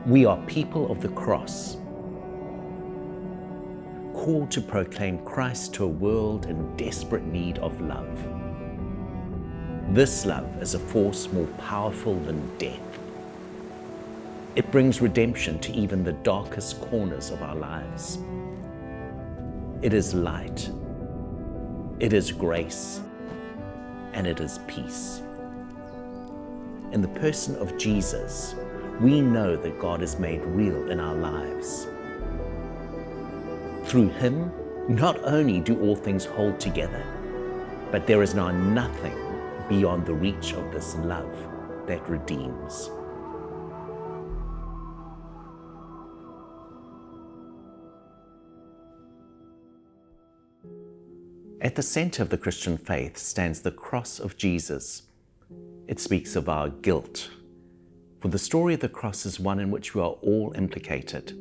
We are people of the cross, called to proclaim Christ to a world in desperate need of love. This love is a force more powerful than death. It brings redemption to even the darkest corners of our lives. It is light, it is grace, and it is peace. In the person of Jesus, we know that God is made real in our lives. Through Him, not only do all things hold together, but there is now nothing beyond the reach of this love that redeems. At the center of the Christian faith stands the cross of Jesus. It speaks of our guilt, for the story of the cross is one in which we are all implicated.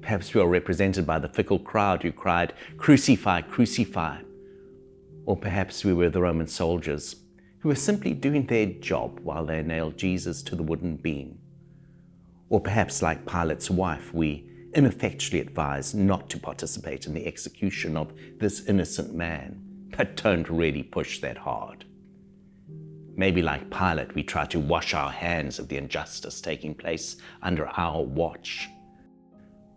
Perhaps we are represented by the fickle crowd who cried, "Crucify, crucify." Or perhaps we were the Roman soldiers who were simply doing their job while they nailed Jesus to the wooden beam. Or perhaps, like Pilate's wife, we ineffectually advised not to participate in the execution of this innocent man, but don't really push that hard. Maybe like Pilate, we try to wash our hands of the injustice taking place under our watch.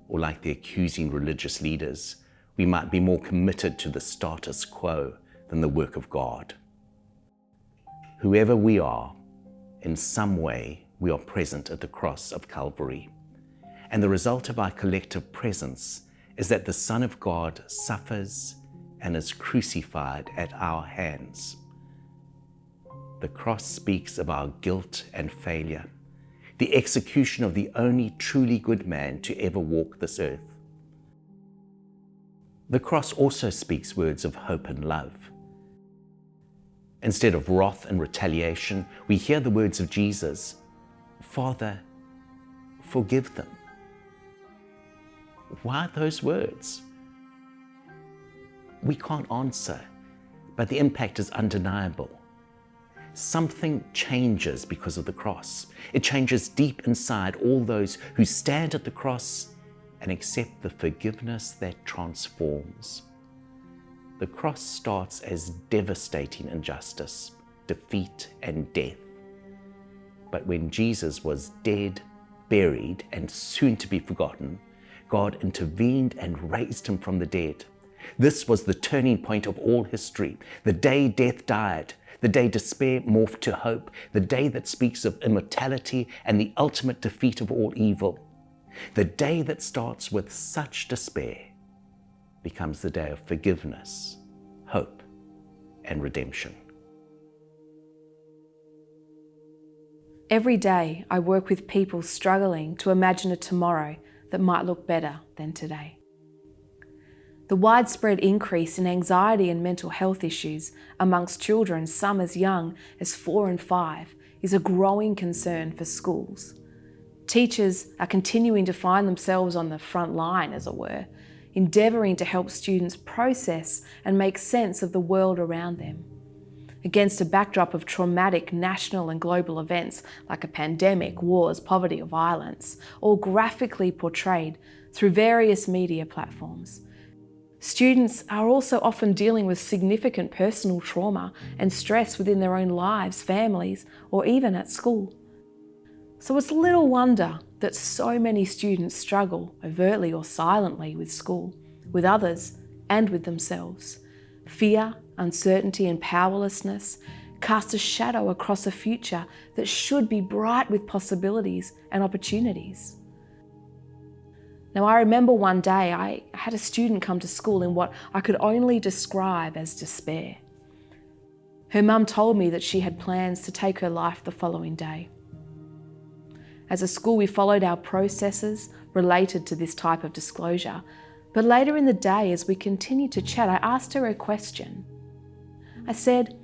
Or like the accusing religious leaders, we might be more committed to the status quo than the work of God. Whoever we are, in some way, we are present at the cross of Calvary. And the result of our collective presence is that the Son of God suffers and is crucified at our hands. The cross speaks of our guilt and failure, the execution of the only truly good man to ever walk this earth. The cross also speaks words of hope and love. Instead of wrath and retaliation, we hear the words of Jesus, "Father, forgive them." Why those words? We can't answer, but the impact is undeniable. Something changes because of the cross. It changes deep inside all those who stand at the cross and accept the forgiveness that transforms. The cross starts as devastating injustice, defeat, and death. But when Jesus was dead, buried, and soon to be forgotten, God intervened and raised him from the dead. This was the turning point of all history, the day death died, the day despair morphed to hope, the day that speaks of immortality and the ultimate defeat of all evil. The day that starts with such despair becomes the day of forgiveness, hope, and redemption. Every day I work with people struggling to imagine a tomorrow that might look better than today. The widespread increase in anxiety and mental health issues amongst children, some as young as 4 and 5, is a growing concern for schools. Teachers are continuing to find themselves on the front line, as it were, endeavouring to help students process and make sense of the world around them. Against a backdrop of traumatic national and global events like a pandemic, wars, poverty or violence, all graphically portrayed through various media platforms. Students are also often dealing with significant personal trauma and stress within their own lives, families, or even at school. So it's little wonder that so many students struggle overtly or silently with school, with others, and with themselves. Fear, uncertainty, and powerlessness cast a shadow across a future that should be bright with possibilities and opportunities. Now, I remember one day I had a student come to school in what I could only describe as despair. Her mum told me that she had plans to take her life the following day. As a school, we followed our processes related to this type of disclosure, but later in the day, as we continued to chat, I asked her a question. I said,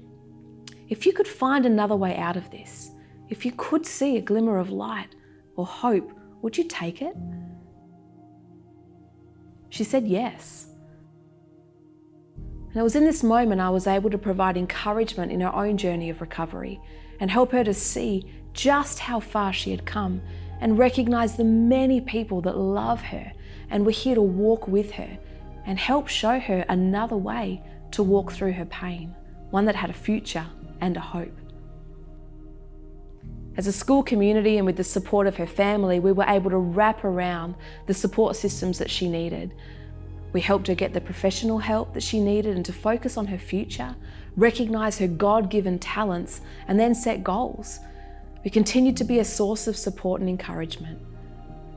"If you could find another way out of this, if you could see a glimmer of light or hope, would you take it?" She said yes. And it was in this moment I was able to provide encouragement in her own journey of recovery and help her to see just how far she had come and recognize the many people that love her and were here to walk with her and help show her another way to walk through her pain, one that had a future and a hope. As a school community and with the support of her family, we were able to wrap around the support systems that she needed. We helped her get the professional help that she needed and to focus on her future, recognize her God-given talents, and then set goals. We continued to be a source of support and encouragement.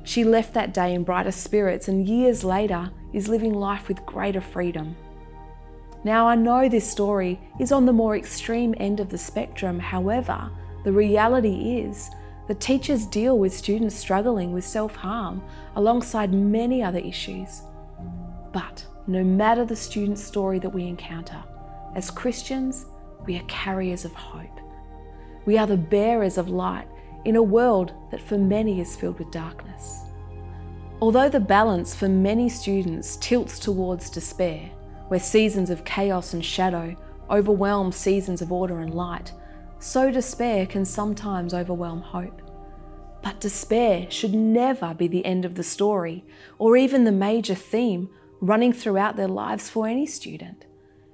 She left that day in brighter spirits and years later is living life with greater freedom. Now, I know this story is on the more extreme end of the spectrum. However, the reality is that teachers deal with students struggling with self-harm alongside many other issues. But no matter the student's story that we encounter, as Christians, we are carriers of hope. We are the bearers of light in a world that for many is filled with darkness. Although the balance for many students tilts towards despair, where seasons of chaos and shadow overwhelm seasons of order and light, so despair can sometimes overwhelm hope. But despair should never be the end of the story or even the major theme running throughout their lives for any student.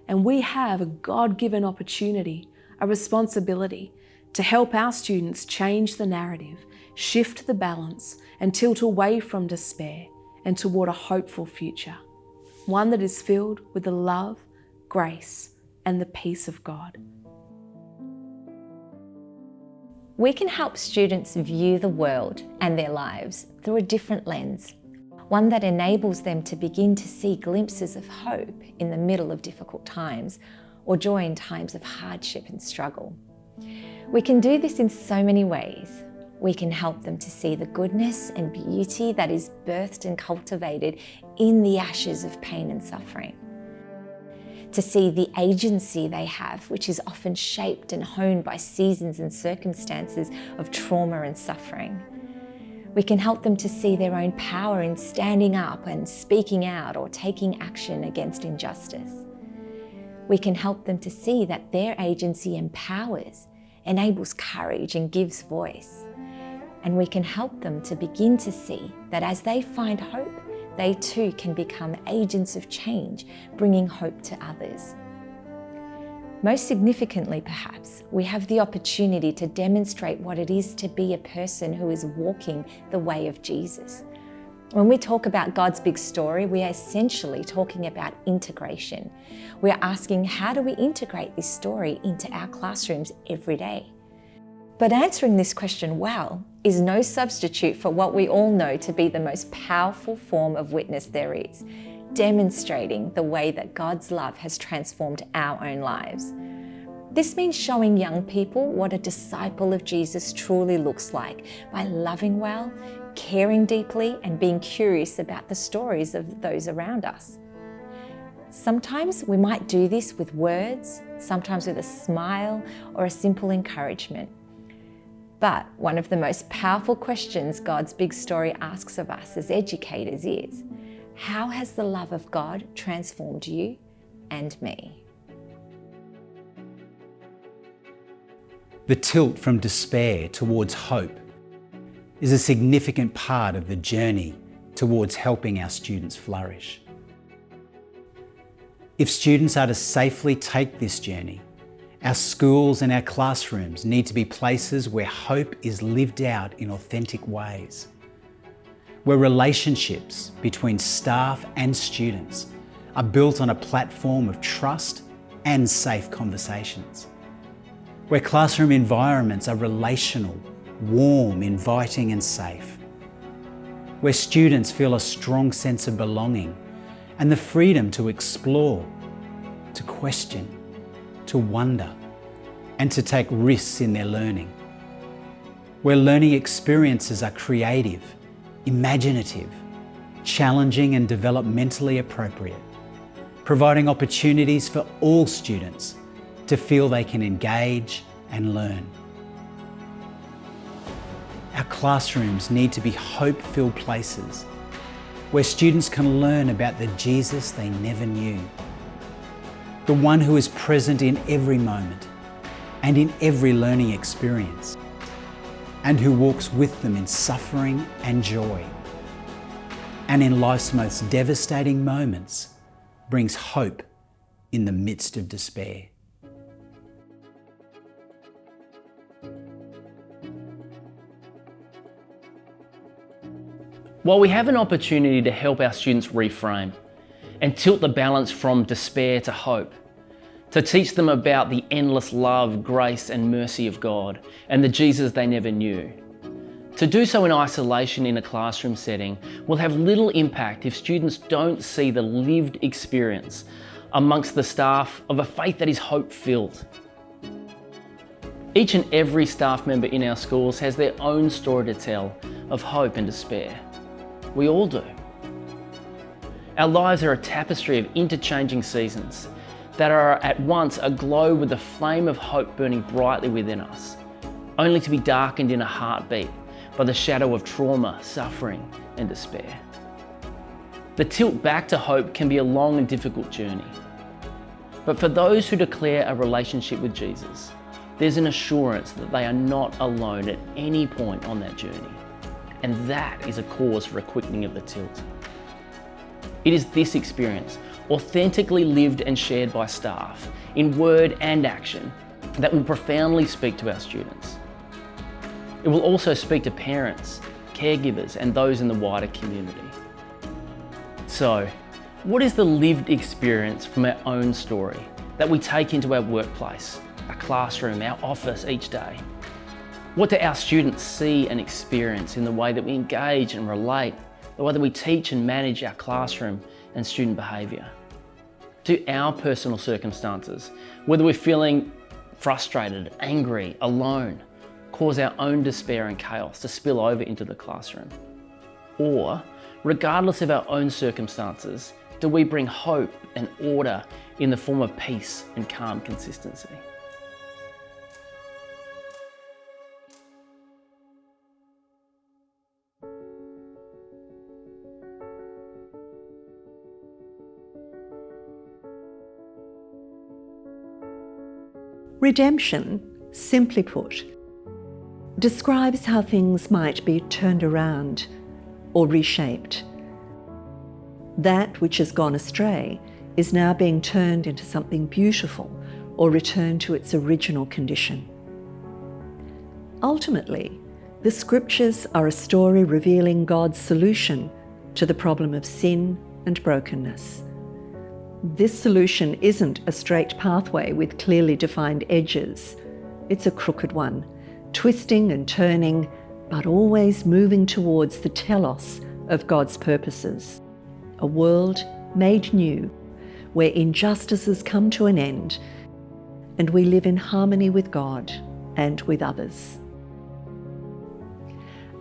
And we have a God-given opportunity, a responsibility to help our students change the narrative, shift the balance, and tilt away from despair and toward a hopeful future, one that is filled with the love, grace, and the peace of God. We can help students view the world and their lives through a different lens, one that enables them to begin to see glimpses of hope in the middle of difficult times or joy in times of hardship and struggle. We can do this in so many ways. We can help them to see the goodness and beauty that is birthed and cultivated in the ashes of pain and suffering. To see the agency they have, which is often shaped and honed by seasons and circumstances of trauma and suffering. We can help them to see their own power in standing up and speaking out or taking action against injustice. We can help them to see that their agency empowers, enables courage and gives voice. And we can help them to begin to see that as they find hope, they too can become agents of change, bringing hope to others. Most significantly, perhaps, we have the opportunity to demonstrate what it is to be a person who is walking the way of Jesus. When we talk about God's big story, we are essentially talking about integration. We are asking, how do we integrate this story into our classrooms every day? But answering this question well is no substitute for what we all know to be the most powerful form of witness there is, demonstrating the way that God's love has transformed our own lives. This means showing young people what a disciple of Jesus truly looks like by loving well, caring deeply, and being curious about the stories of those around us. Sometimes we might do this with words, sometimes with a smile or a simple encouragement. But one of the most powerful questions God's big story asks of us as educators is, how has the love of God transformed you and me? The tilt from despair towards hope is a significant part of the journey towards helping our students flourish. If students are to safely take this journey, our schools and our classrooms need to be places where hope is lived out in authentic ways, where relationships between staff and students are built on a platform of trust and safe conversations, where classroom environments are relational, warm, inviting and safe, where students feel a strong sense of belonging and the freedom to explore, to question, to wonder, and to take risks in their learning, where learning experiences are creative, imaginative, challenging and developmentally appropriate, providing opportunities for all students to feel they can engage and learn. Our classrooms need to be hope-filled places where students can learn about the Jesus they never knew, the one who is present in every moment and in every learning experience, and who walks with them in suffering and joy, and in life's most devastating moments brings hope in the midst of despair. While we have an opportunity to help our students reframe and tilt the balance from despair to hope, to teach them about the endless love, grace and mercy of God and the Jesus they never knew, to do so in isolation in a classroom setting will have little impact if students don't see the lived experience amongst the staff of a faith that is hope-filled. Each and every staff member in our schools has their own story to tell of hope and despair. We all do. Our lives are a tapestry of interchanging seasons that are at once aglow with the flame of hope burning brightly within us, only to be darkened in a heartbeat by the shadow of trauma, suffering, and despair. The tilt back to hope can be a long and difficult journey. But for those who declare a relationship with Jesus, there's an assurance that they are not alone at any point on that journey. And that is a cause for a quickening of the tilt. It is this experience, authentically lived and shared by staff, in word and action, that will profoundly speak to our students. It will also speak to parents, caregivers, and those in the wider community. So, what is the lived experience from our own story that we take into our workplace, our classroom, our office each day? What do our students see and experience in the way that we engage and relate, the way that we teach and manage our classroom and student behaviour? Do our personal circumstances, whether we're feeling frustrated, angry, alone, cause our own despair and chaos to spill over into the classroom? Or, regardless of our own circumstances, do we bring hope and order in the form of peace and calm consistency? Redemption, simply put, describes how things might be turned around or reshaped. That which has gone astray is now being turned into something beautiful or returned to its original condition. Ultimately, the scriptures are a story revealing God's solution to the problem of sin and brokenness. This solution isn't a straight pathway with clearly defined edges. It's a crooked one, twisting and turning, but always moving towards the telos of God's purposes. A world made new, where injustices come to an end, and we live in harmony with God and with others.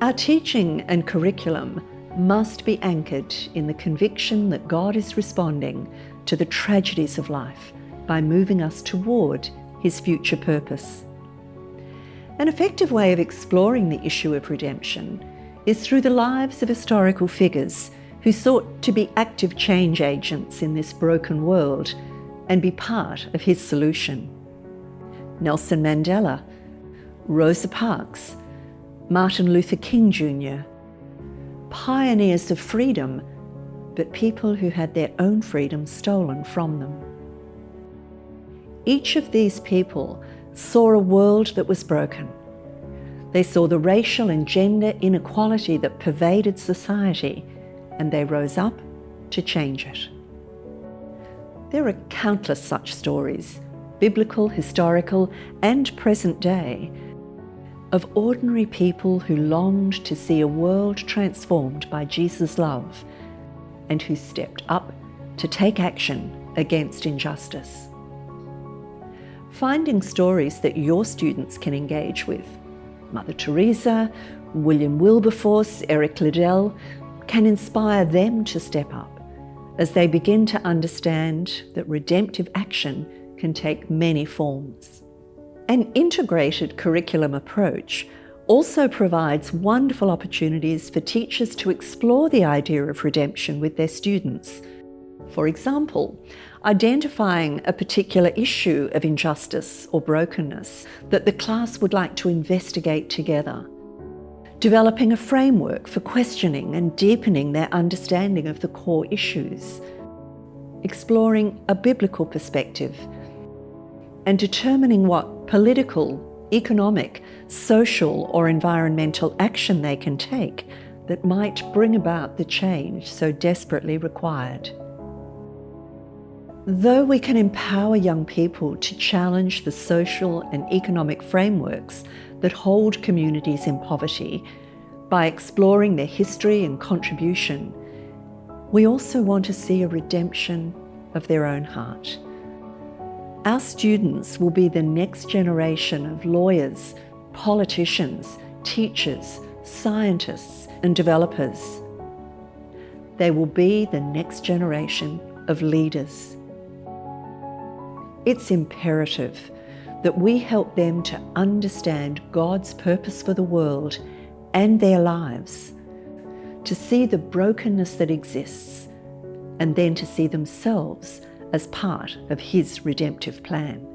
Our teaching and curriculum must be anchored in the conviction that God is responding to the tragedies of life by moving us toward His future purpose. An effective way of exploring the issue of redemption is through the lives of historical figures who sought to be active change agents in this broken world and be part of His solution. Nelson Mandela, Rosa Parks, Martin Luther King Jr., pioneers of freedom, but people who had their own freedom stolen from them. Each of these people saw a world that was broken. They saw the racial and gender inequality that pervaded society, and they rose up to change it. There are countless such stories, biblical, historical, and present day, of ordinary people who longed to see a world transformed by Jesus' love and who stepped up to take action against injustice. Finding stories that your students can engage with, Mother Teresa, William Wilberforce, Eric Liddell, can inspire them to step up as they begin to understand that redemptive action can take many forms. An integrated curriculum approach also provides wonderful opportunities for teachers to explore the idea of redemption with their students. For example, identifying a particular issue of injustice or brokenness that the class would like to investigate together, developing a framework for questioning and deepening their understanding of the core issues, exploring a biblical perspective, and determining what political, economic, social, or environmental action they can take that might bring about the change so desperately required. Though we can empower young people to challenge the social and economic frameworks that hold communities in poverty by exploring their history and contribution, we also want to see a redemption of their own heart. Our students will be the next generation of lawyers, politicians, teachers, scientists, and developers. They will be the next generation of leaders. It's imperative that we help them to understand God's purpose for the world and their lives, to see the brokenness that exists, and then to see themselves as part of His redemptive plan.